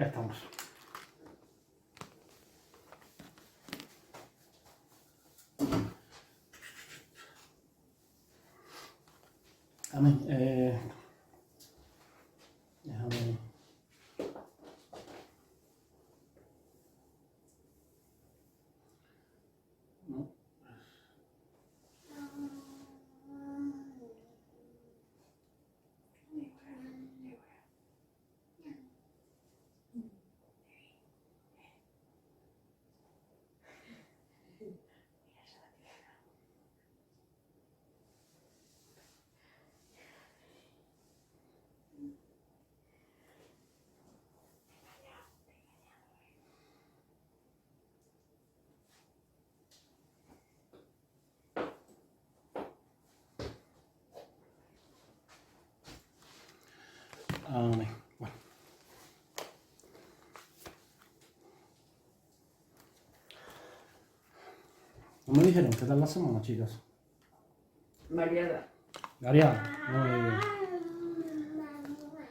Ya estamos. Amén. Déjame. No. Amén. Bueno. No me dijeron qué tal la semana, chicas. Variada. Variada.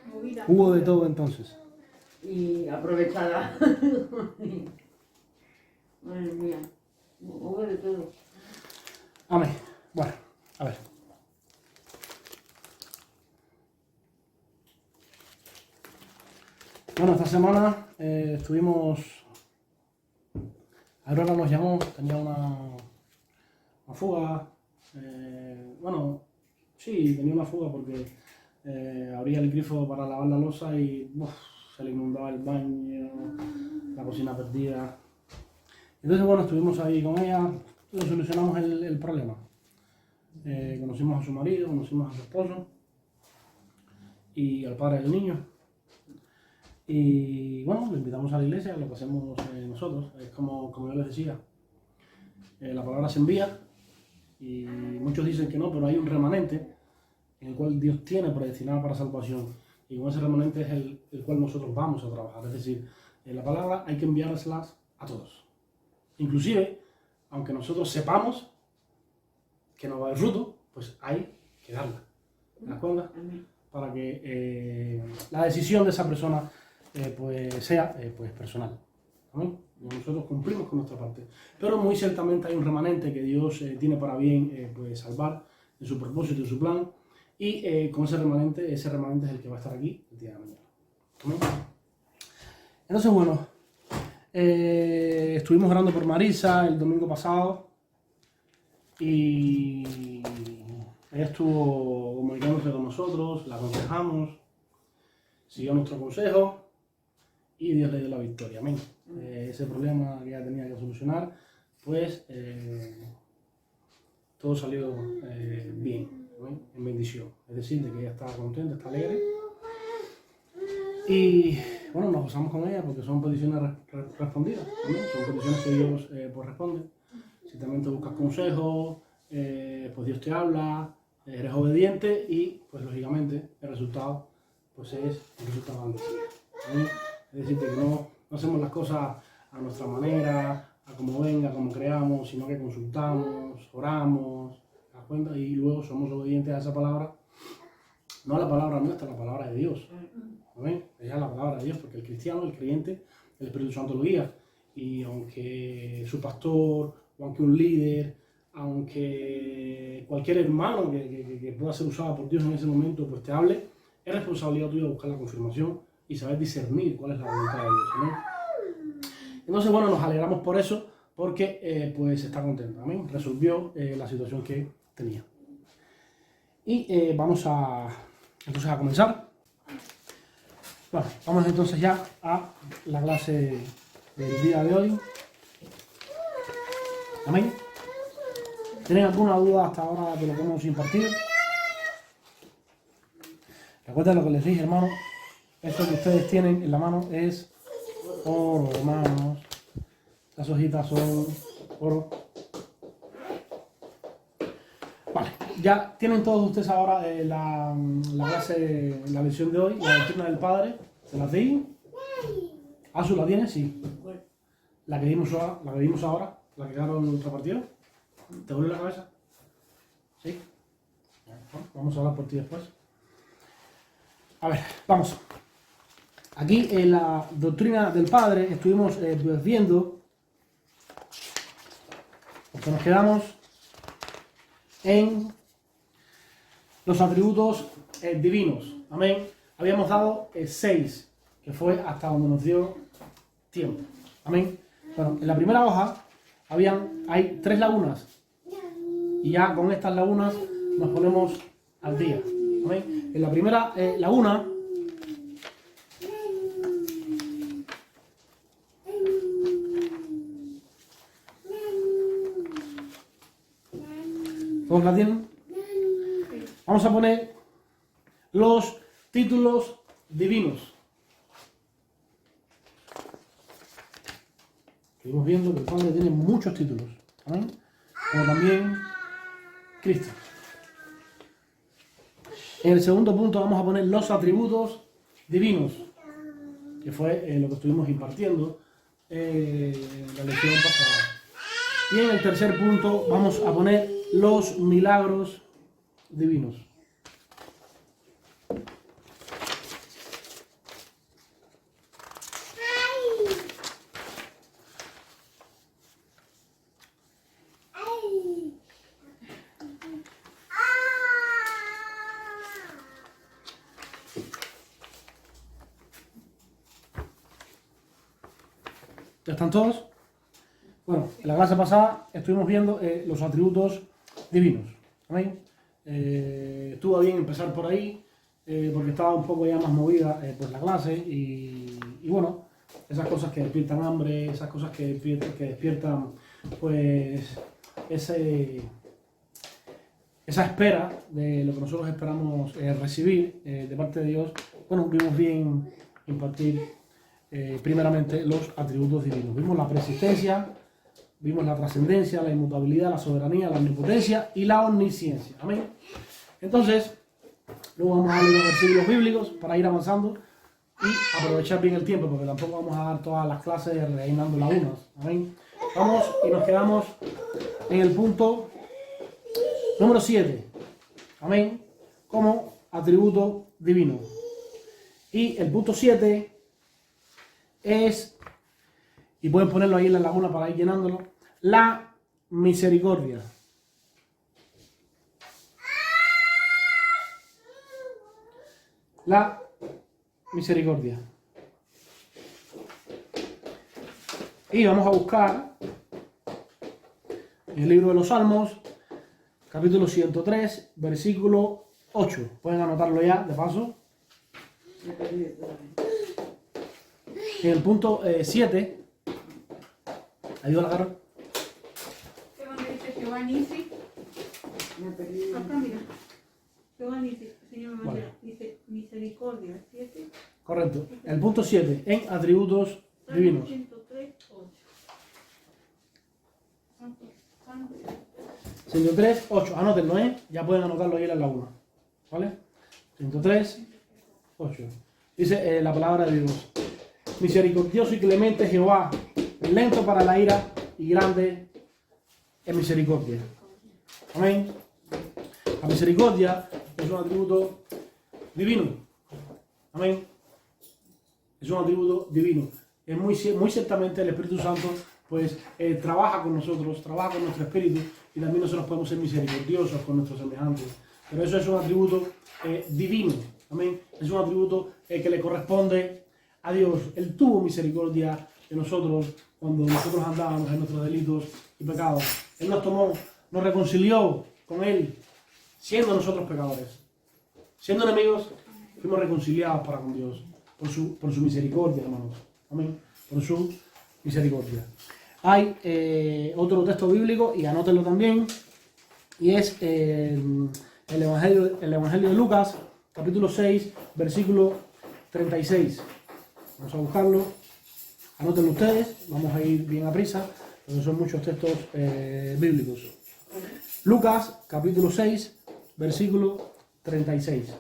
Movida. Hubo de todo entonces. Y aprovechada. Madre mía. Hubo de todo. Amén. Bueno, a ver. Bueno, esta semana estuvimos. Aurora nos llamó, tenía una fuga. Bueno, sí, tenía una fuga porque abría el grifo para lavar la loza y se le inundaba el baño, la cocina perdida. Entonces, bueno, estuvimos ahí con ella, solucionamos el problema. Conocimos a su marido, conocimos a su esposo y al padre del niño. Y bueno, lo invitamos a la iglesia, lo que hacemos nosotros. Es como yo les decía, la palabra se envía y muchos dicen que no, pero hay un remanente en el cual Dios tiene predestinado para salvación. Y con ese remanente es el cual nosotros vamos a trabajar. Es decir, la palabra hay que enviárselas a todos. Inclusive, aunque nosotros sepamos que no va a haber fruto, pues hay que darla. ¿Te das cuenta? Para que la decisión de esa persona pues sea pues personal. ¿Amén? Nosotros cumplimos con nuestra parte. Pero muy ciertamente hay un remanente que Dios tiene para bien pues salvar en su propósito, en su plan. Y con ese remanente es el que va a estar aquí el día de mañana. ¿Amén? Entonces, bueno, estuvimos orando por Marisa el domingo pasado. Y ella estuvo comunicándose con nosotros, la aconsejamos, siguió nuestro consejo y Dios le dio la victoria. Amén. Ese problema que ella tenía que solucionar, pues todo salió bien, ¿amén? En bendición. Es decir, de que ella está contenta, está alegre. Y bueno, nos gozamos con ella porque son peticiones respondidas. ¿Amén? Son peticiones que Dios pues responde. Si también te buscas consejo, pues Dios te habla, eres obediente y pues lógicamente el resultado pues es el resultado bendecido. Es decir, que no hacemos las cosas a nuestra manera, a como venga, como creamos, sino que consultamos, oramos, ¿te das cuenta? Y luego somos obedientes a esa palabra, no a la palabra nuestra, a la palabra de Dios. ¿Amén? Es a la palabra de Dios, porque el cristiano, el creyente, el Espíritu Santo lo guía. Y aunque su pastor, o aunque un líder, aunque cualquier hermano que pueda ser usado por Dios en ese momento, pues te hable, es responsabilidad tuya buscar la confirmación y saber discernir cuál es la voluntad de Dios. ¿Amén? Entonces, bueno, nos alegramos por eso, porque pues está contenta. ¿Amén? Resolvió la situación que tenía. Y vamos entonces a comenzar. Bueno, vamos entonces ya a la clase del día de hoy. Amén. ¿Tienen alguna duda hasta ahora de lo que hemos impartido? Recuerden lo que les dije, hermano. Esto que ustedes tienen en la mano es oro, hermanos. Las hojitas son oro. Vale, ya tienen todos ustedes ahora la clase, la lección de hoy, la doctrina del Padre. ¿Se las di? ¿Azu la tiene? Sí. La que vimos ahora, la que quedaron en nuestra partida. ¿Te duele la cabeza? ¿Sí? Bueno, vamos a hablar por ti después. A ver, vamos. Aquí en la doctrina del Padre estuvimos pues, viendo, porque nos quedamos en los atributos divinos. Amén. Habíamos dado 6, que fue hasta donde nos dio tiempo. Amén. Bueno, en la primera hoja hay 3 lagunas. Y ya con estas lagunas nos ponemos al día. Amén. En la primera laguna ¿todos la tienen? Vamos a poner los títulos divinos. Estuvimos viendo que el Padre tiene muchos títulos. ¿Amén? Como también Cristo. En el segundo punto vamos a poner los atributos divinos, que fue lo que estuvimos impartiendo en la lección pasada. Y en el tercer punto vamos a poner los milagros divinos. ¿Ya están todos? Bueno, en la clase pasada estuvimos viendo los atributos divinos. ¿Amén? Estuvo bien empezar por ahí, porque estaba un poco ya más movida pues la clase y bueno, esas cosas que despiertan hambre, esas cosas que despiertan pues esa espera de lo que nosotros esperamos recibir de parte de Dios. Bueno, vimos bien impartir primeramente los atributos divinos. Vimos la preexistencia, vimos la trascendencia, la inmutabilidad, la soberanía, la omnipotencia y la omnisciencia. Amén. Entonces, luego vamos a leer los versículos bíblicos para ir avanzando y aprovechar bien el tiempo, porque tampoco vamos a dar todas las clases rellenando lagunas. Amén. Vamos y nos quedamos en el punto número 7. Amén. Como atributo divino. Y el punto 7 es, y pueden ponerlo ahí en la laguna para ir llenándolo, la misericordia. La misericordia. Y vamos a buscar en el libro de los Salmos, capítulo 103, versículo 8. Pueden anotarlo ya, de paso. En el punto 7, ayuda la cara. ¿Qué donde dice Jehová Nisi? Me perdí. Acá mira. Jehová Nisi, Señor me Vale. manda. Dice misericordia, 7. Correcto. El punto 7, en atributos divinos. 103, 8. 103, 8. Anótenlo, ya pueden anotarlo ahí en la laguna. ¿Vale? 103, 8. Dice la palabra de Dios. Misericordioso y clemente Jehová, lento para la ira y grande en misericordia. Amén. La misericordia es un atributo divino. Amén. Es un atributo divino. Es muy ciertamente el Espíritu Santo pues trabaja con nosotros, trabaja con nuestro espíritu y también nosotros podemos ser misericordiosos con nuestros semejantes. Pero eso es un atributo divino. Amén. Es un atributo que le corresponde a Dios. Él tuvo misericordia de nosotros cuando nosotros andábamos en nuestros delitos y pecados. Él nos tomó, nos reconcilió con Él, siendo nosotros pecadores. Siendo enemigos, fuimos reconciliados para con Dios por su misericordia, hermanos. Amén. Por su misericordia. Hay otro texto bíblico, y anótenlo también, y es el Evangelio de Lucas, capítulo 6, versículo 36. Vamos a buscarlo. Anótenlo ustedes. Vamos a ir bien a prisa, porque son muchos textos bíblicos. Lucas, capítulo 6, versículo 36.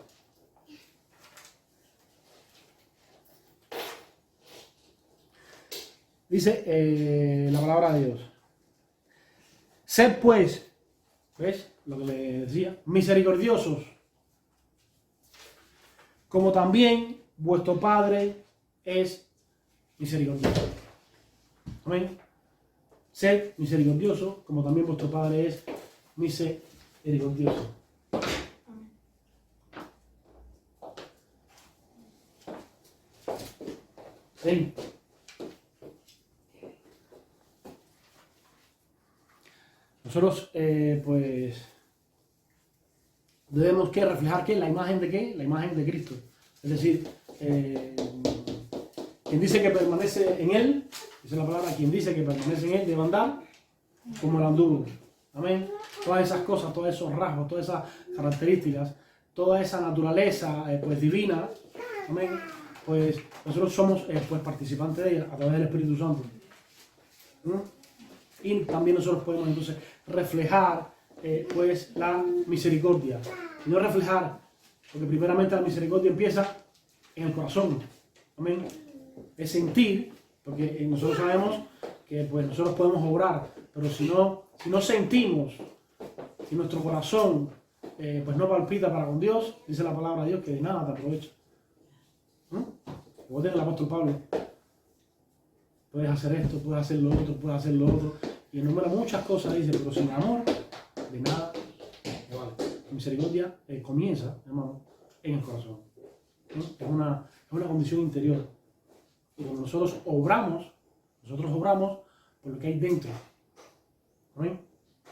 Dice la palabra de Dios. Sed pues, ¿ves lo que le decía? Misericordiosos, como también vuestro Padre es misericordioso. Amén. Sed misericordioso, como también vuestro Padre es misericordioso. Ven. Nosotros, pues, debemos que reflejar ¿qué? ¿La imagen de qué? La imagen de Cristo. Es decir, quien dice que permanece en Él, dice la palabra, quien dice que permanece en Él debe andar como el anduvo. Amén. Todas esas cosas, todos esos rasgos, todas esas características, toda esa naturaleza pues divina, amén, pues nosotros somos pues participantes de ella a través del Espíritu Santo. Y también nosotros podemos entonces reflejar pues la misericordia. Y no reflejar, porque primeramente la misericordia empieza en el corazón. Amén. Es sentir, porque nosotros sabemos que pues nosotros podemos obrar, pero si no sentimos, si nuestro corazón pues no palpita para con Dios, dice la palabra de Dios que de nada te aprovecha. Vos tenés el apóstol Pablo. Puedes hacer esto, puedes hacer lo otro, puedes hacer lo otro. Y enumera muchas cosas, dice, pero sin amor, de nada te vale. La misericordia comienza, hermano, en el corazón. Es una condición interior. Y cuando nosotros obramos por lo que hay dentro. ¿Amén?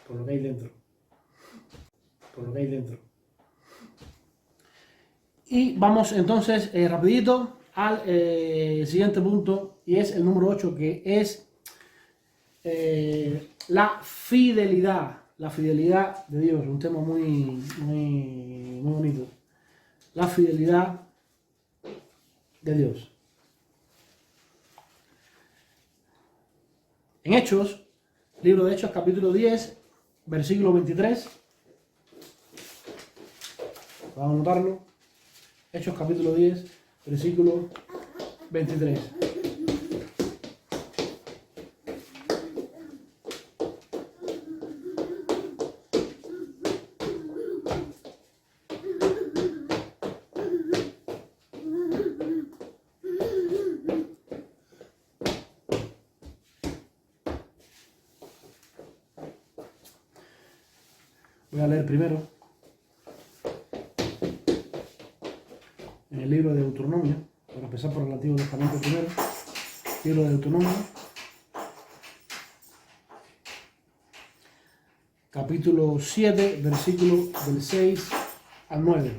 Por lo que hay dentro. Por lo que hay dentro. Y vamos entonces rapidito al siguiente punto, y es el número 8, que es la fidelidad de Dios, un tema muy bonito. La fidelidad de Dios. En Hechos, libro de Hechos, capítulo 10, versículo 23. Vamos a anotarlo. Hechos, capítulo 10, versículo 23. Voy a leer primero en el libro de Deuteronomio, para empezar por el Antiguo Testamento primero. Libro de Deuteronomio, capítulo 7, versículo del 6 al 9.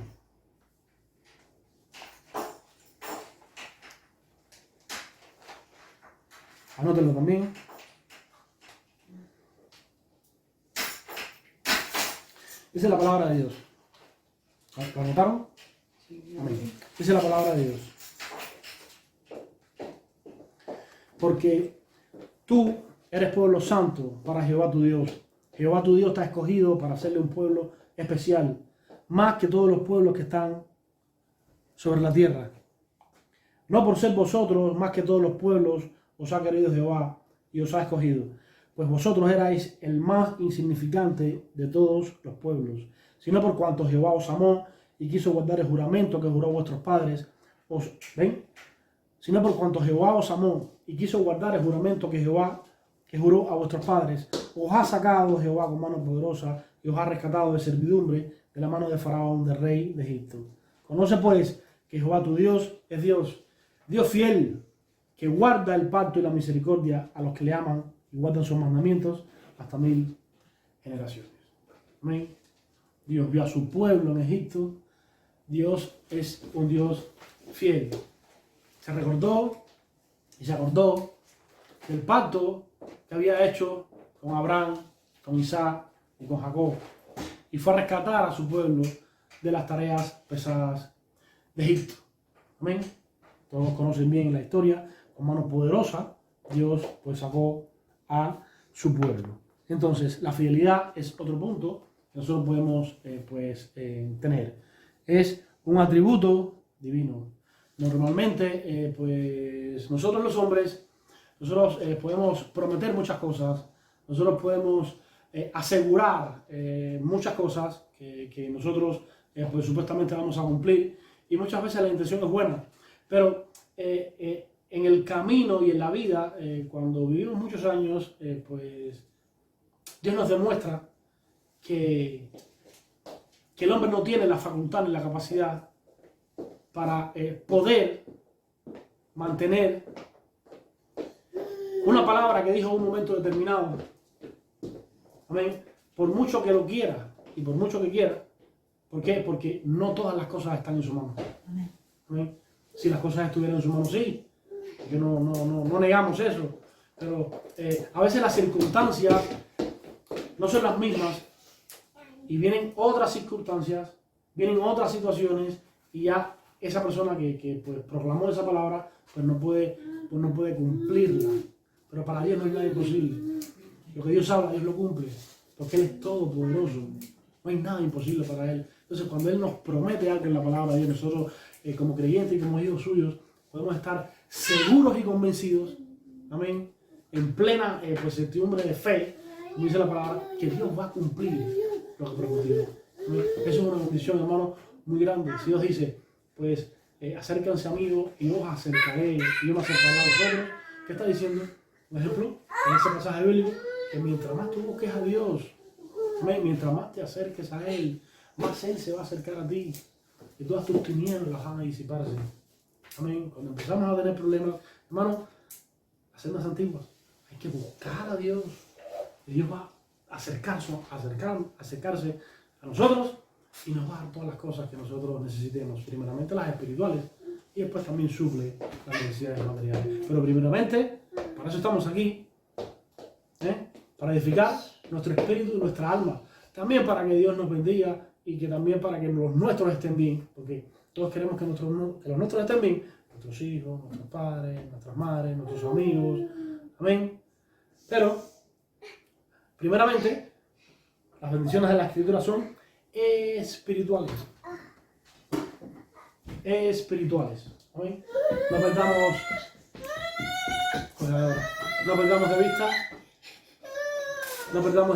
Anótenlo también. Dice la palabra de Dios. ¿Lo anotaron? Amén. Dice la palabra de Dios. Porque tú eres pueblo santo para Jehová tu Dios. Jehová tu Dios te ha escogido para hacerle un pueblo especial, más que todos los pueblos que están sobre la tierra. No por ser vosotros más que todos los pueblos os ha querido Jehová y os ha escogido, pues vosotros erais el más insignificante de todos los pueblos, sino por cuanto Jehová os amó y quiso guardar el juramento que juró a vuestros padres. Sino por cuanto Jehová os amó y quiso guardar el juramento que juró a vuestros padres, os ha sacado Jehová con mano poderosa y os ha rescatado de servidumbre de la mano de Faraón, del rey de Egipto. Conoce pues que Jehová tu Dios es Dios, Dios fiel, que guarda el pacto y la misericordia a los que le aman y guardan sus mandamientos hasta 1000 generaciones. Amén. Dios vio a su pueblo en Egipto. Dios es un Dios fiel. Se recordó y se acordó del pacto que había hecho con Abraham, con Isaac y con Jacob. Y fue a rescatar a su pueblo de las tareas pesadas de Egipto. Amén. Todos conocen bien la historia. Con mano poderosa, Dios pues sacó a su pueblo. Entonces, la fidelidad es otro punto que nosotros podemos tener. Es un atributo divino. Normalmente, pues nosotros los hombres, podemos prometer muchas cosas, nosotros podemos asegurar muchas cosas que nosotros pues supuestamente vamos a cumplir, y muchas veces la intención es buena, pero en el camino y en la vida, cuando vivimos muchos años, pues Dios nos demuestra que el hombre no tiene la facultad ni la capacidad para poder mantener una palabra que dijo en un momento determinado. Amén. Por mucho que lo quiera y por mucho que quiera. ¿Por qué? Porque no todas las cosas están en su mano. Amén. Si las cosas estuvieran en su mano, sí. Porque no negamos eso. Pero a veces las circunstancias no son las mismas. Y vienen otras circunstancias, vienen otras situaciones y ya esa persona que pues, proclamó esa palabra pues no puede cumplirla. Pero para Dios no hay nada imposible. Lo que Dios habla, Dios lo cumple. Porque Él es todopoderoso. No hay nada imposible para Él. Entonces cuando Él nos promete algo en la palabra de Dios, nosotros como creyentes y como hijos suyos podemos estar seguros y convencidos, amén, en plena pues, certidumbre de fe, como dice la palabra, que Dios va a cumplir lo que prometió. Eso es una bendición, hermano, muy grande. Si Dios dice, pues acérquense a mí y yo os acercaré y yo me acercaré a vosotros, ¿qué está diciendo? Un ejemplo, en ese pasaje bíblico, que mientras más tú busques a Dios, mientras más te acerques a Él, más Él se va a acercar a ti y todas tus tinieblas van a disiparse. Amén. Cuando empezamos a tener problemas, hermano, hacer las antiguas, hay que buscar a Dios y Dios va a acercarse a nosotros y nos va a dar todas las cosas que nosotros necesitemos, primeramente las espirituales y después también suple las necesidades materiales. Pero primeramente, para eso estamos aquí, para edificar nuestro espíritu y nuestra alma, también para que Dios nos bendiga y que también para que los nuestros estén bien, porque todos queremos que los nuestros estén bien, nuestros hijos, nuestros padres, nuestras madres, nuestros amigos, amén. Pero, primeramente, las bendiciones de la Escritura son espirituales. Espirituales. ¿Amén? No perdamos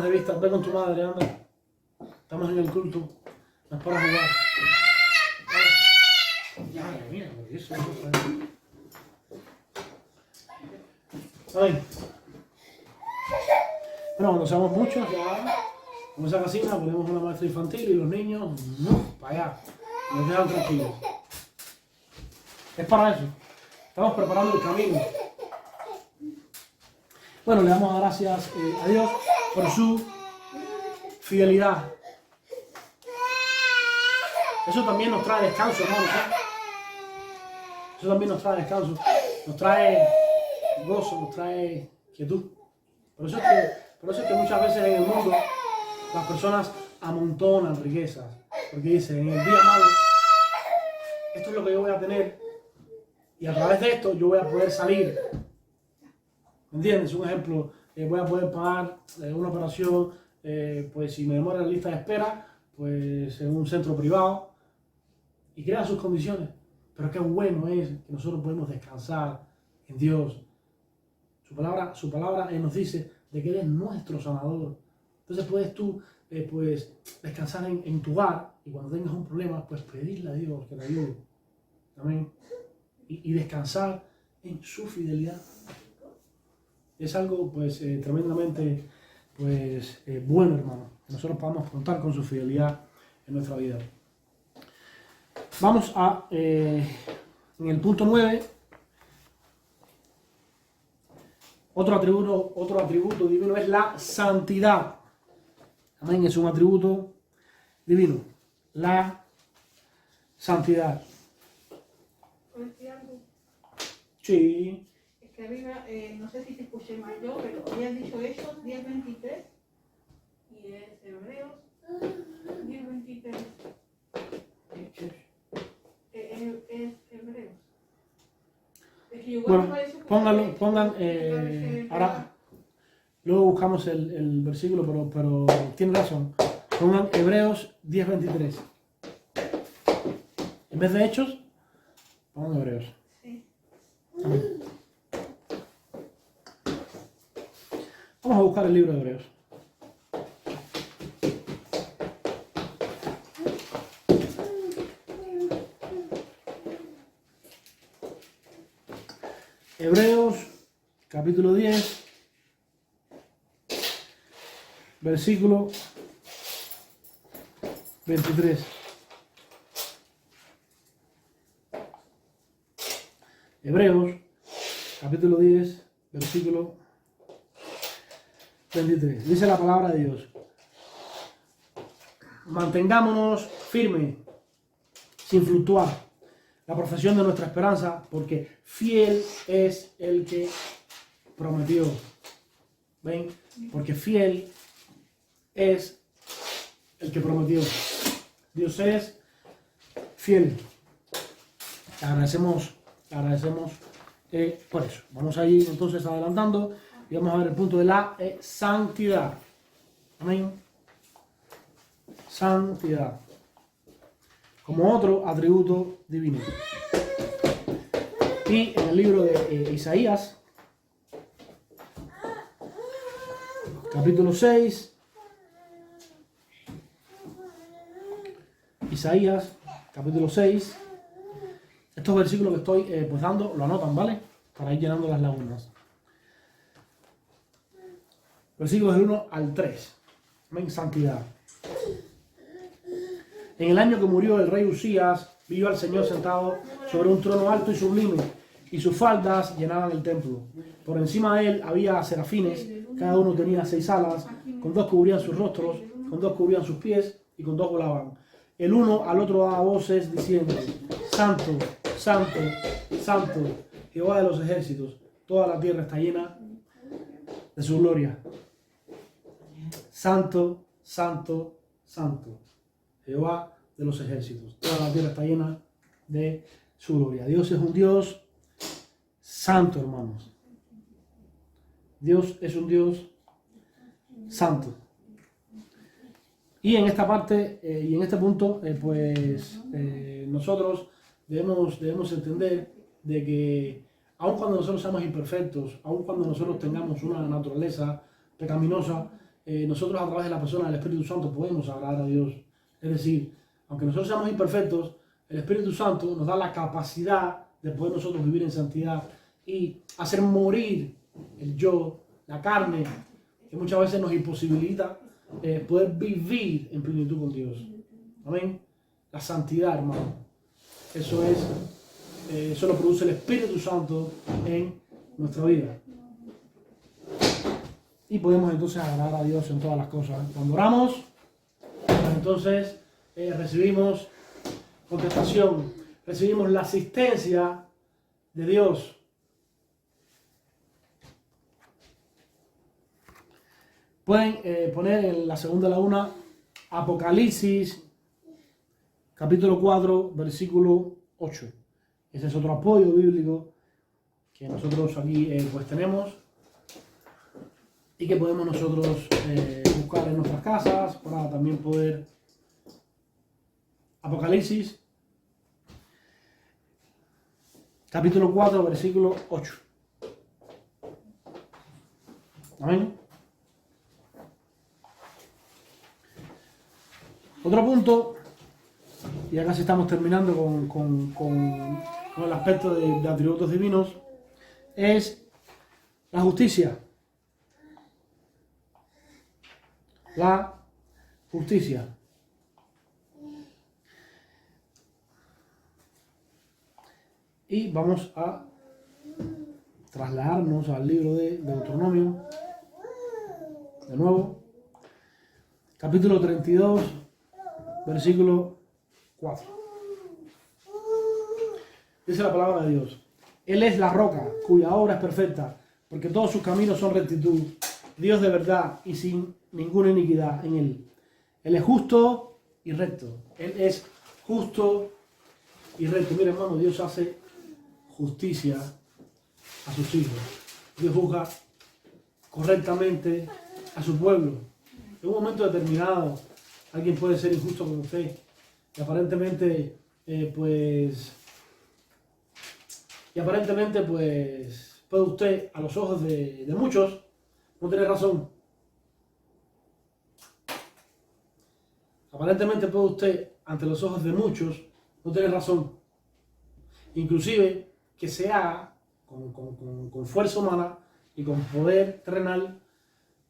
de vista. Ve con tu madre, anda. Estamos en el culto. No es para jugar. Madre mía, porque eso no es. Amén. Bueno, cuando seamos muchos, ya con esa casina ponemos una maestra infantil y los niños, para allá, nos dejan tranquilos. Es para eso. Estamos preparando el camino. Bueno, le damos gracias a Dios por su fidelidad. Eso también nos trae descanso, hermanos. Eso también nos trae descanso. Nos trae gozo, nos trae quietud. Por eso es que muchas veces en el mundo las personas amontonan riquezas. Porque dicen, en el día malo, esto es lo que yo voy a tener. Y a través de esto yo voy a poder salir. ¿Me entiendes? Un ejemplo, voy a poder pagar una operación, pues si me demora en la lista de espera, pues en un centro privado. Y crean sus condiciones. Pero qué bueno es que nosotros podemos descansar en Dios. Su palabra nos dice de que Él es nuestro sanador. Entonces puedes tú pues, descansar en tu hogar y cuando tengas un problema, pues pedirle a Dios que te ayude. Amén. Y descansar en su fidelidad. Es algo pues tremendamente pues, bueno, hermano. Que nosotros podamos contar con su fidelidad en nuestra vida. Vamos a, en el punto 9, otro atributo divino es la santidad. Amén, es un atributo divino. La santidad. ¿Puedo decir algo? Sí. Es que arriba, no sé si te escuché mal yo, pero habías dicho Hechos 10:23 y es Hebreos 10:23. Es Hebreos. Es que igual Bueno, me parece que pongan, parece ahora, luego buscamos el versículo, pero tiene razón. Pongan Hebreos 10:23. En vez de Hechos, pongan Hebreos. Sí. Amén. Vamos a buscar el libro de Hebreos. Hebreos, capítulo 10, versículo 23. Hebreos, capítulo 10, versículo 23. Dice la palabra de Dios: mantengámonos firmes, sin fluctuar, la profesión de nuestra esperanza, porque fiel es el que prometió. ¿Ven? Porque fiel es el que prometió. Dios es fiel. Le agradecemos por eso. Vamos a ir entonces adelantando y vamos a ver el punto de la santidad. Amén. Santidad. Como otro atributo divino. Y en el libro de Isaías, capítulo 6, Isaías, capítulo 6, estos versículos que estoy pues dando, lo anotan, ¿vale? Para ir llenando las lagunas. Versículos del 1 al 3. Amén, santidad. En el año que murió el rey Usías, vio al Señor sentado sobre un trono alto y sublime, y sus faldas llenaban el templo. Por encima de él había serafines, cada uno tenía 6 alas, con 2 cubrían sus rostros, con 2 cubrían sus pies, y con 2 volaban. El uno al otro daba voces diciendo: Santo, Santo, Santo, Jehová de los ejércitos, toda la tierra está llena de su gloria. Santo, Santo, Santo, Jehová de los ejércitos, toda la tierra está llena de su gloria. Dios es un Dios santo, hermanos. Dios es un Dios santo. Y en esta parte y en este punto, nosotros debemos entender de que aun cuando nosotros seamos imperfectos, aun cuando nosotros tengamos una naturaleza pecaminosa, nosotros a través de la persona del Espíritu Santo podemos agradar a Dios. Es decir, aunque nosotros seamos imperfectos, el Espíritu Santo nos da la capacidad de poder nosotros vivir en santidad y hacer morir el yo, la carne, que muchas veces nos imposibilita poder vivir en plenitud con Dios. Amén. La santidad, hermano. Eso lo produce el Espíritu Santo en nuestra vida. Y podemos entonces agradar a Dios en todas las cosas. Cuando oramos, entonces recibimos contestación, recibimos la asistencia de Dios. Pueden poner en la segunda laguna Apocalipsis, capítulo 4, versículo 8. Ese es otro apoyo bíblico que nosotros aquí pues tenemos y que podemos nosotros buscar en nuestras casas para también poder. Apocalipsis, capítulo 4, versículo 8. Amén. Otro punto, y ya casi estamos terminando con el aspecto de atributos divinos, es la justicia. La justicia. Y vamos a trasladarnos al libro de Deuteronomio, de nuevo, capítulo 32, versículo 4. Dice la palabra de Dios: Él es la roca, cuya obra es perfecta, porque todos sus caminos son rectitud, Dios de verdad y sin ninguna iniquidad en Él. Él es justo y recto. Él es justo y recto. Mira, hermano, Dios hace justicia a sus hijos. Dios juzga correctamente a su pueblo. En un momento determinado, alguien puede ser injusto con usted. Y aparentemente, puede usted, a los ojos de muchos, no tener razón. Aparentemente puede usted, ante los ojos de muchos, no tener razón. Inclusive, que se haga con fuerza humana y con poder terrenal,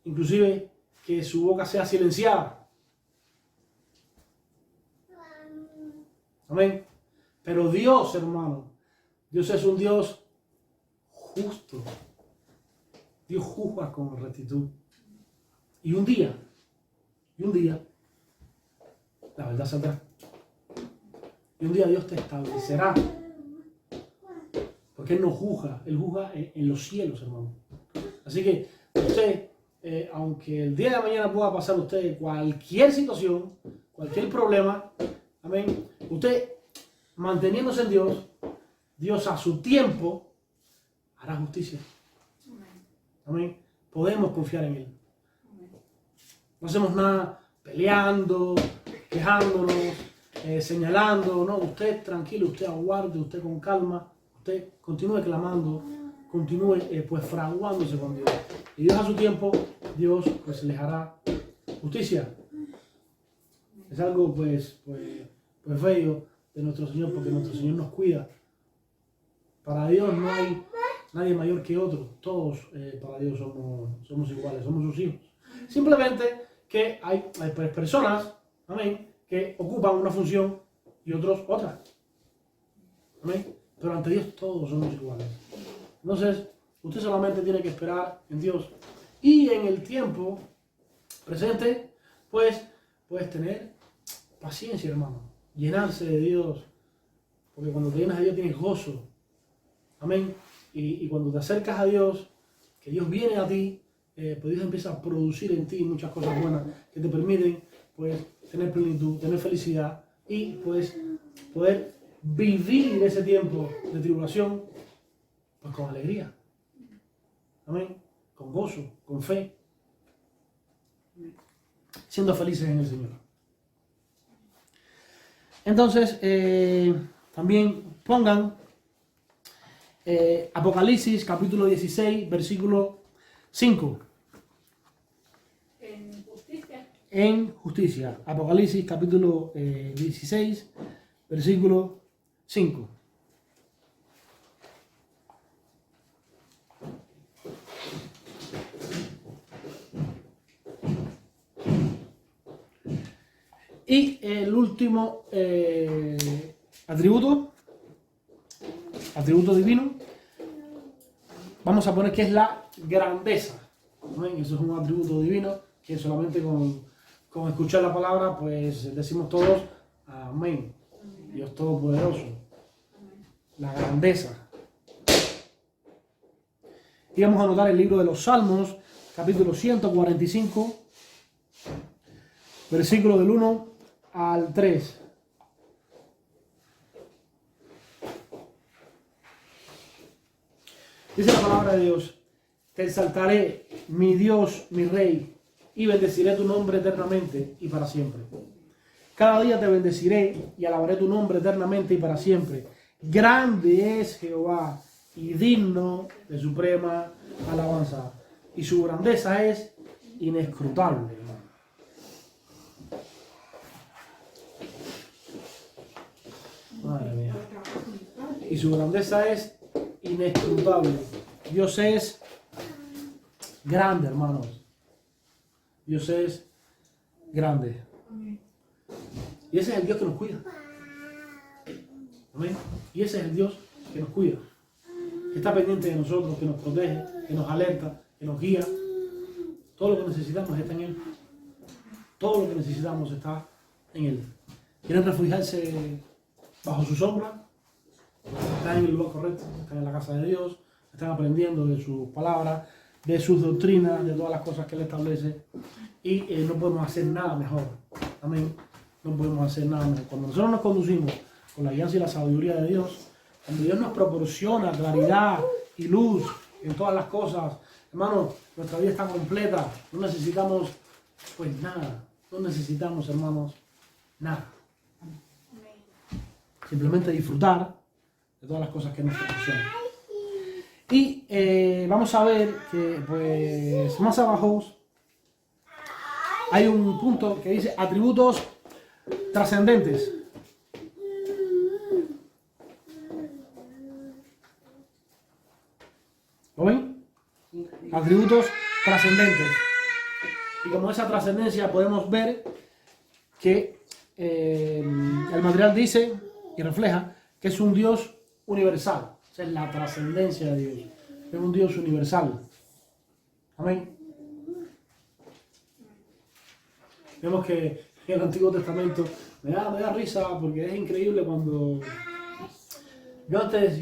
inclusive que su boca sea silenciada. Amén. Pero Dios, hermano, Dios es un Dios justo. Dios juzga con rectitud. Y un día, la verdad saldrá. Y un día Dios te establecerá. Porque Él no juzga, Él juzga en los cielos, hermano. Así que usted, aunque el día de mañana pueda pasar usted cualquier situación, cualquier problema, amén, usted manteniéndose en Dios, Dios a su tiempo hará justicia. Amén. Podemos confiar en Él. No hacemos nada peleando, quejándonos, señalando. No, usted tranquilo, usted aguarde, usted con calma, usted continúe clamando, continúe pues fraguándose con Dios. Y Dios a su tiempo, Dios pues les hará justicia. Es algo pues bello de nuestro Señor, porque nuestro Señor nos cuida. Para Dios no hay nadie mayor que otro. Todos para Dios somos iguales, somos sus hijos. Simplemente que hay personas, amén, que ocupan una función y otros otra. Amén. Pero ante Dios todos somos iguales. Entonces, usted solamente tiene que esperar en Dios. Y en el tiempo presente, pues, puedes tener paciencia, hermano. Llenarse de Dios. Porque cuando te llenas de Dios tienes gozo. Amén. Y cuando te acercas a Dios, que Dios viene a ti, pues Dios empieza a producir en ti muchas cosas buenas que te permiten pues tener plenitud, tener felicidad y pues poder vivir ese tiempo de tribulación pues con alegría. Amén. Con gozo, con fe. Siendo felices en el Señor. Entonces, también pongan Apocalipsis capítulo 16, versículo 5. En justicia. Apocalipsis capítulo 16, versículo 5. Y el último atributo divino, vamos a poner que es la grandeza. ¿Amén? Eso es un atributo divino que solamente con escuchar la palabra, pues decimos todos, amén. Dios Todopoderoso. La grandeza. Y vamos a anotar el libro de los Salmos, capítulo 145, versículo del 1 al 3. Dice la palabra de Dios: te exaltaré, mi Dios, mi Rey, y bendeciré tu nombre eternamente y para siempre. Cada día te bendeciré y alabaré tu nombre eternamente y para siempre. Grande es Jehová y digno de suprema alabanza, y su grandeza es inescrutable. Madre mía. Y su grandeza es inescrutable. Dios es grande, hermanos. Dios es grande. Y ese es el Dios que nos cuida. Amén. Y ese es el Dios que nos cuida. Que está pendiente de nosotros, que nos protege, que nos alerta, que nos guía. Todo lo que necesitamos está en Él. Todo lo que necesitamos está en Él. ¿Quieren refugiarse bajo su sombra? Están en el lugar correcto, están en la casa de Dios, están aprendiendo de sus palabras, de sus doctrinas, de todas las cosas que Él establece. Y no podemos hacer nada mejor. Amén. No podemos hacer nada mejor. Cuando nosotros nos conducimos con la guianza y la sabiduría de Dios, cuando Dios nos proporciona claridad y luz en todas las cosas, hermanos, nuestra vida está completa. No necesitamos, pues nada. No necesitamos, hermanos, nada. Simplemente disfrutar de todas las cosas que nos proporcionan. Y vamos a ver que, pues, más abajo hay un punto que dice atributos trascendentes. ¿Lo ven? Atributos trascendentes. Y como esa trascendencia podemos ver que el material dice y refleja que es un Dios universal. Esa es la trascendencia de Dios. Es un Dios universal. Amén. Vemos que en el Antiguo Testamento me da risa porque es increíble cuando yo antes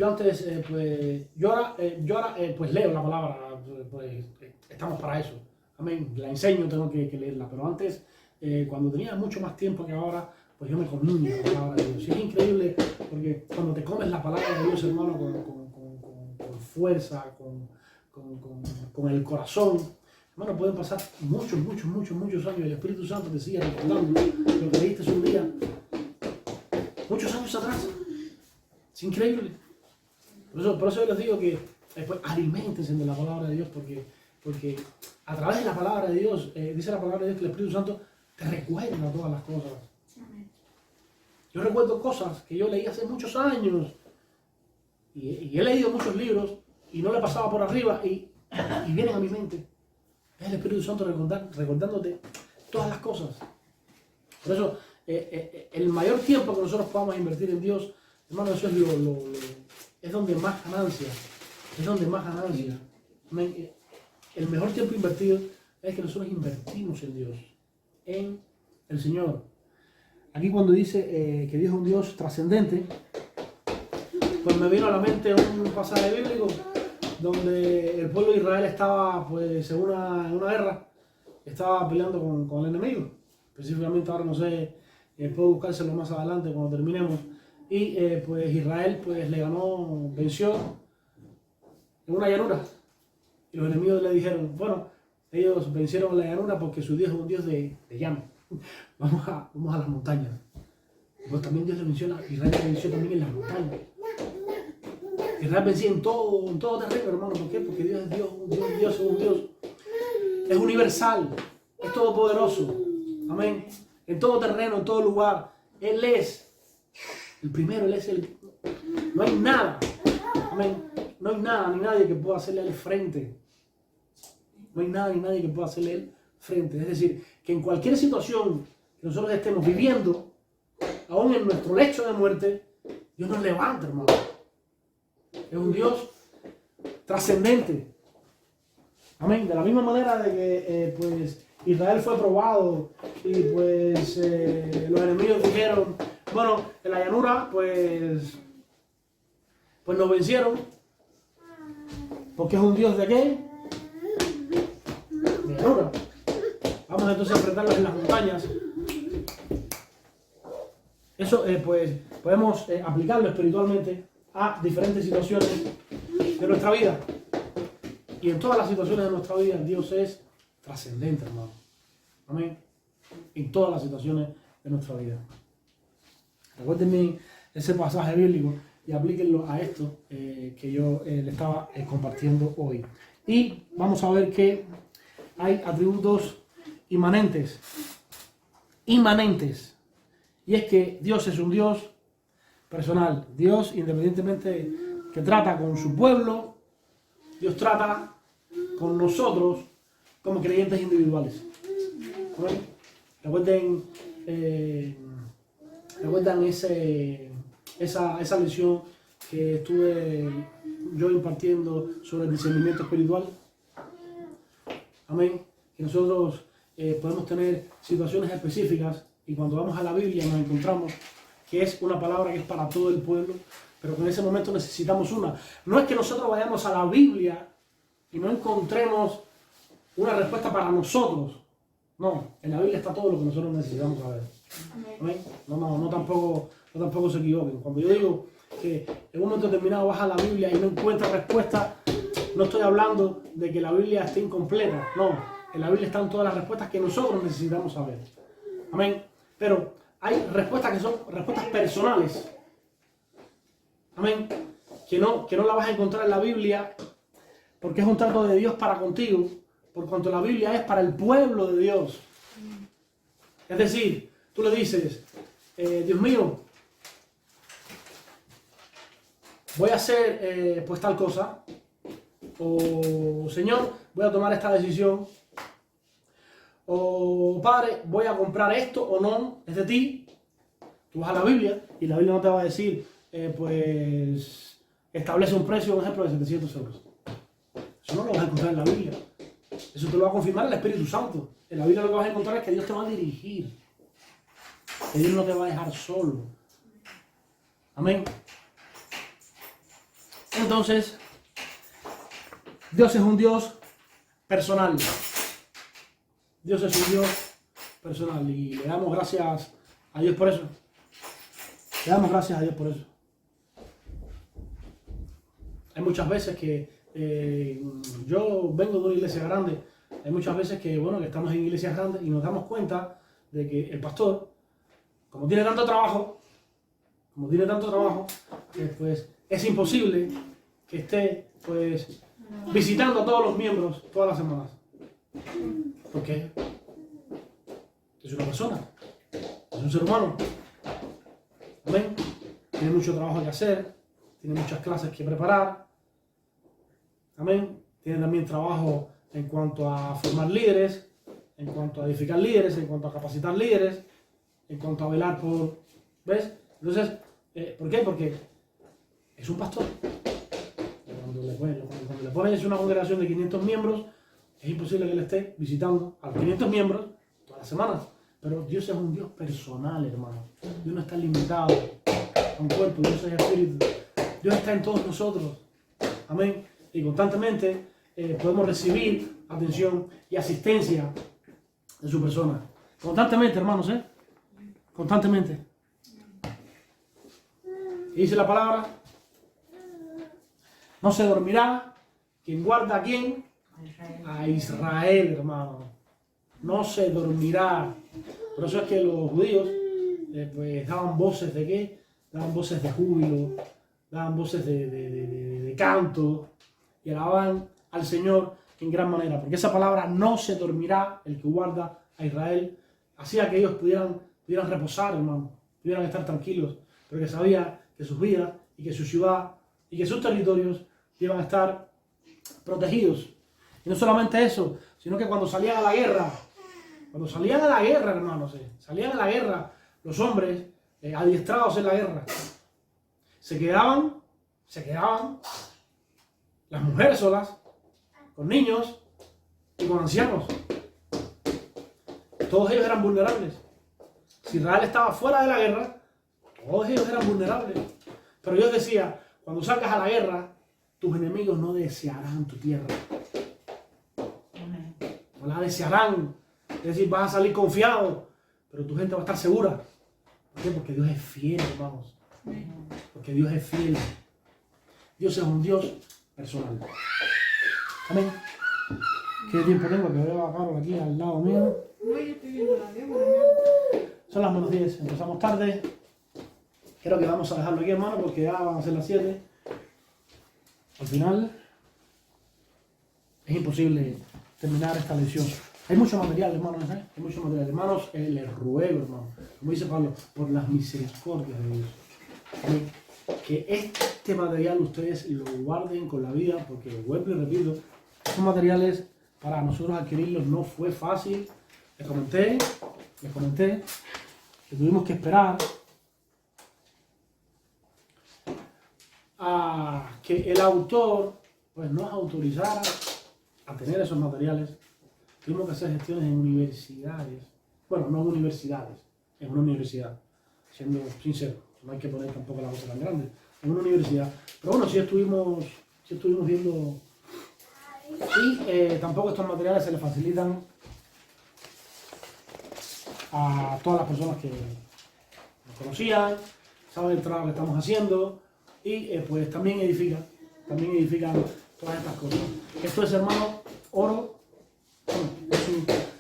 pues leo la palabra, pues estamos para eso. Amén. La enseño, tengo que leerla, pero antes cuando tenía mucho más tiempo que ahora, pues yo me comía la palabra de Dios. Y es increíble porque cuando te comes la palabra de Dios, hermano, con fuerza, con el corazón, hermano, pueden pasar muchos años y el Espíritu Santo te sigue recordando lo que leíste un día, muchos años atrás. Es increíble. Por eso yo les digo que después aliméntense de la palabra de Dios, porque a través de la palabra de Dios, dice la palabra de Dios que el Espíritu Santo te recuerda todas las cosas. Yo recuerdo cosas que yo leí hace muchos años y he leído muchos libros y no le pasaba por arriba y vienen a mi mente. Es el Espíritu Santo recordándote todas las cosas. Por eso, el mayor tiempo que nosotros podamos invertir en Dios, hermano, eso es es donde más ganancia. Es donde más ganancia. El mejor tiempo invertido es que nosotros invertimos en Dios, en el Señor. Aquí cuando dice que Dios es un Dios trascendente, pues me vino a la mente un pasaje bíblico donde el pueblo de Israel estaba pues en una guerra, estaba peleando con el enemigo. Específicamente ahora no sé, puedo buscárselo más adelante cuando terminemos. Y pues Israel pues le ganó, venció en una llanura. Y los enemigos le dijeron, bueno, ellos vencieron la llanura porque su Dios es un Dios de llano. Vamos a las montañas. Pues también Dios le venció, Israel le venció también en las montañas. Israel vencía en todo terreno, hermano. ¿Por qué? Porque Dios es Dios, Dios es un Dios. Es universal, es todopoderoso. Amén. En todo terreno, en todo lugar. Él es el primero, Él es el... No hay nada. Amén. No hay nada ni nadie que pueda hacerle a Él frente. No hay nada ni nadie que pueda hacerle a Él frente. Es decir, que en cualquier situación que nosotros estemos viviendo, aún en nuestro lecho de muerte, Dios nos levanta, hermano. Es un Dios trascendente. Amén. De la misma manera de que pues Israel fue probado y pues los enemigos dijeron, bueno, en la llanura pues nos vencieron. Porque es un Dios de qué? De llanura. Vamos entonces a enfrentarlos en las montañas. Eso pues podemos aplicarlo espiritualmente a diferentes situaciones de nuestra vida. Y en todas las situaciones de nuestra vida Dios es trascendente, hermano. Amén. En todas las situaciones de nuestra vida. Recuérdenme ese pasaje bíblico y aplíquenlo a esto que yo le estaba compartiendo hoy. Y vamos a ver que hay atributos inmanentes. Y es que Dios es un Dios personal. Dios, independientemente que trata con su pueblo, Dios trata con nosotros como creyentes individuales. ¿Bueno? Recuerdan esa lección que estuve yo impartiendo sobre el discernimiento espiritual. Amén. Que nosotros podemos tener situaciones específicas y cuando vamos a la Biblia nos encontramos que es una palabra que es para todo el pueblo, pero que en ese momento necesitamos una. No es que nosotros vayamos a la Biblia y no encontremos una respuesta para nosotros. No, en la Biblia está todo lo que nosotros necesitamos saber. Amén. No, tampoco se equivoquen. Cuando yo digo que en un momento determinado vas a la Biblia y no encuentras respuesta, no estoy hablando de que la Biblia esté incompleta. No, en la Biblia están todas las respuestas que nosotros necesitamos saber. Amén. Pero hay respuestas que son respuestas personales. Amén. Que no la vas a encontrar en la Biblia porque es un trato de Dios para contigo, por cuanto la Biblia es para el pueblo de Dios. Es decir, tú le dices, Dios mío, voy a hacer pues tal cosa, o Señor, voy a tomar esta decisión, o Padre, voy a comprar esto o no, es de ti. Tú vas a la Biblia y la Biblia no te va a decir, pues, establece un precio, un ejemplo, de 700 euros. Eso no lo vas a encontrar en la Biblia. Eso te lo va a confirmar el Espíritu Santo. En la Biblia lo que vas a encontrar es que Dios te va a dirigir. Que Dios no te va a dejar solo. Amén. Entonces, Dios es un Dios personal. Dios es un Dios personal. Y le damos gracias a Dios por eso. Le damos gracias a Dios por eso. Hay muchas veces que yo vengo de una iglesia grande. Hay muchas veces que, bueno, que estamos en iglesias grandes y nos damos cuenta de que el pastor, como tiene tanto trabajo, pues es imposible que esté, pues, visitando a todos los miembros todas las semanas. ¿Por qué? Es una persona, es un ser humano. Amén. Tiene mucho trabajo que hacer, tiene muchas clases que preparar. Amén. Tiene también trabajo en cuanto a formar líderes, en cuanto a edificar líderes, en cuanto a capacitar líderes, en cuanto a velar por... ¿Ves? Entonces, ¿por qué? Porque es un pastor. Cuando le pones una congregación de 500 miembros, es imposible que él esté visitando a los 500 miembros todas las semanas. Pero Dios es un Dios personal, hermano. Dios no está limitado a un cuerpo, Dios es espíritu. Dios está en todos nosotros. Amén. Y constantemente podemos recibir atención y asistencia de su persona. Constantemente, hermanos, constantemente. Y dice la palabra, no se dormirá quien guarda a quién, a Israel, hermano. No se dormirá. Por eso es que los judíos pues daban voces de qué, daban voces de júbilo, daban voces de canto y alababan al Señor en gran manera, porque esa palabra no se dormirá, el que guarda a Israel, hacía que ellos pudieran reposar, hermano, pudieran estar tranquilos, porque sabía que sus vidas y que su ciudad y que sus territorios iban a estar protegidos. Y no solamente eso, sino que cuando salían a la guerra, hermanos, salían a la guerra los hombres adiestrados en la guerra, se quedaban las mujeres solas, con niños y con ancianos. Todos ellos eran vulnerables. Si Israel estaba fuera de la guerra, todos ellos eran vulnerables. Pero Dios decía, cuando salgas a la guerra, tus enemigos no desearán tu tierra. No la desearán. Es decir, vas a salir confiado, pero tu gente va a estar segura. ¿Por qué? Porque Dios es fiel, hermanos. Porque Dios es fiel. Dios es un Dios personal. Amén. ¿Qué tiempo tengo? Que veo a Carol aquí al lado mío. No, yo estoy viendo la demo. Son las menos 10. Empezamos tarde. Creo que vamos a dejarlo aquí, hermano, porque ya van a ser las 7. Al final es imposible terminar esta lección. Hay mucho material, hermanos, Hay mucho material. Hermanos, les ruego, hermano, como dice Pablo, por las misericordias de Dios, que este material ustedes lo guarden con la vida, porque vuelvo y repito, estos materiales para nosotros adquirirlos no fue fácil. Les comenté que tuvimos que esperar a que el autor pues nos autorizara a tener esos materiales. Tuvimos que hacer gestiones en universidades. Bueno, no en universidades, en una universidad, siendo sincero, no hay que poner tampoco la cosa tan grande, en una universidad. Pero bueno, sí estuvimos viendo, y tampoco estos materiales se les facilitan a todas las personas que nos conocían, saben el trabajo que estamos haciendo, y pues también edifican todas estas cosas. Esto es, hermano, oro.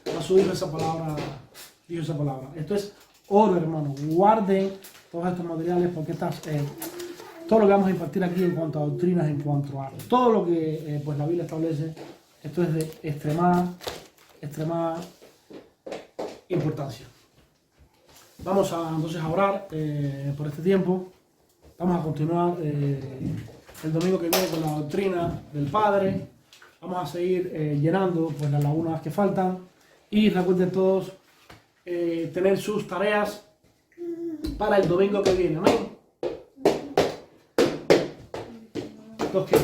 Jesús dijo esa palabra. Esto es oro, hermano. Guarden todos estos materiales, porque todo lo que vamos a impartir aquí en cuanto a doctrinas, en cuanto a todo lo que pues la Biblia establece, esto es de extremada importancia. Vamos entonces a orar por este tiempo. Vamos a continuar el domingo que viene con la doctrina del Padre. Vamos a seguir llenando pues, las lagunas que faltan. Y recuerden todos tener sus tareas para el domingo que viene. Amén. ¿Dos qué?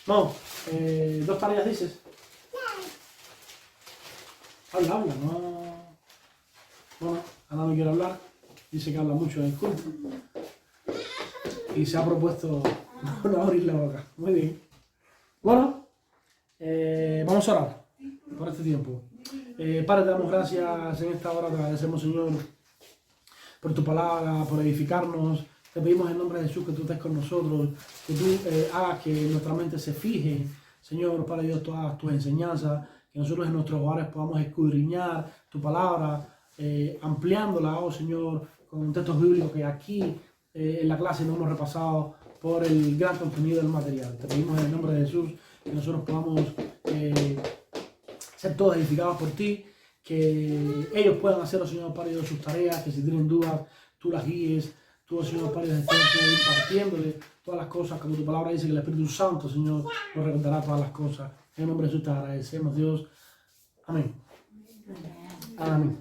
No, dos tareas dices. Habla, no. Bueno, Ana no quiere hablar. Dice que habla mucho en el culto. Y se ha propuesto no abrir la boca. Muy bien. Bueno, vamos a orar por este tiempo. Padre, te damos gracias en esta hora. Te agradecemos, Señor, por tu palabra, por edificarnos. Te pedimos en nombre de Jesús que tú estés con nosotros, que tú hagas que nuestra mente se fije, Señor, para Dios, todas tus enseñanzas, que nosotros en nuestros hogares podamos escudriñar tu palabra, ampliándola, oh Señor, con textos bíblicos que aquí en la clase no hemos repasado por el gran contenido del material. Te pedimos en el nombre de Jesús que nosotros podamos ser todos edificados por ti, que ellos puedan hacer, oh Señor, para Dios, sus tareas, que si tienen dudas, tú las guíes. Tú, Señor, Padre, estés impartiéndole todas las cosas, como tu palabra dice que el Espíritu Santo, Señor, nos recordará todas las cosas. En el nombre de Jesús te agradecemos, Dios. Amén. Amén.